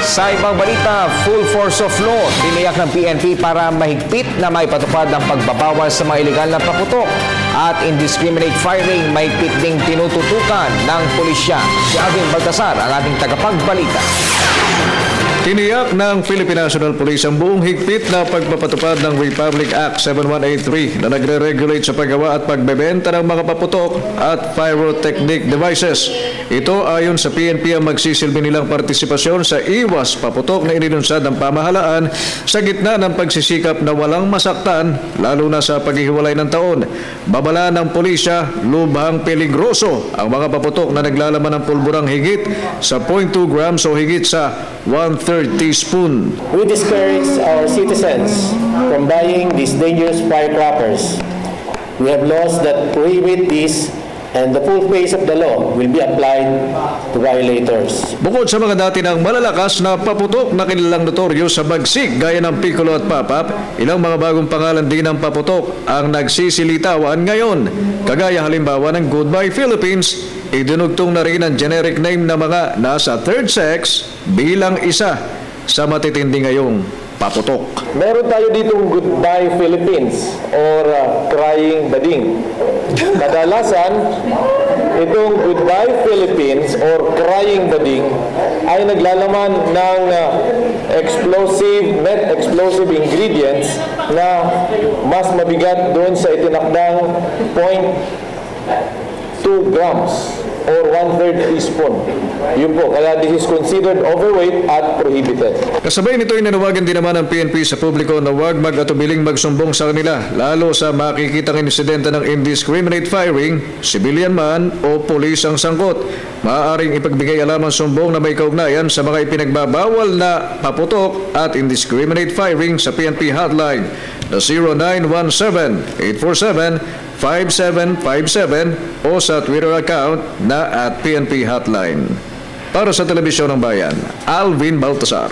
Sa ibang balita, full force of law tiniyak ng PNP para mahigpit na maipatupad ang pagbabawal sa mga ilegal na paputok at indiscriminate firing mahigpit ding tinututukan ng pulisya. Si Alvin Baltasar ang ating tagapagbalita. Tiniyak ng Philippine National Police ang buong higpit na pagpapatupad ng Republic Act 7183 na nagre-regulate sa paggawa at pagbebenta ng mga paputok at pyrotechnic devices. Ito ayon sa PNP ang magsisilbi nilang partisipasyon sa iwas paputok na inilunsad ng pamahalaan sa gitna ng pagsisikap na walang masaktan lalo na sa paghihiwalay ng taon. Babala ng pulisya, lubhang peligroso ang mga paputok na naglalaman ng pulburang higit sa 0.2 grams o higit sa 1/3 teaspoon. We discourage our citizens from buying these dangerous firecrackers. We have laws that prohibit this, and the full face of the law will be applied to violators. Bukod sa mga dati ng malalakas na paputok na kilalang notoryo sa bagsik gaya ng Piccolo at Papap, ilang mga bagong pangalan din ng paputok ang nagsisilitawan ngayon. Kagaya halimbawa ng Goodbye Philippines, idinugtong na rin ang generic name na mga nasa third sex bilang isa sa matitindi ngayong paputok. Meron tayo ditong Goodbye Philippines or Crying Bading. Kadalasan, itong Goodbye Philippines or Crying Bading ay naglalaman ng net explosive ingredients na mas mabigat doon sa itinakdang 0.2 grams or 1/3 teaspoon. Yun po, kaya this is considered overweight at prohibited. Kasabay nito ay nanawagan din naman ng PNP sa publiko na huwag mag-atubiling magsumbong sa kanila, lalo sa makikitang insidente ng indiscriminate firing, civilian man o pulis ang sangkot. Maaaring ipagbigay alam ang sumbong na may kaugnayan sa mga ipinagbabawal na paputok at indiscriminate firing sa PNP hotline na 0917-847-5757 o sa Twitter account na @PNP Hotline. Para sa Telebisyon ng Bayan, Alvin Baltasar.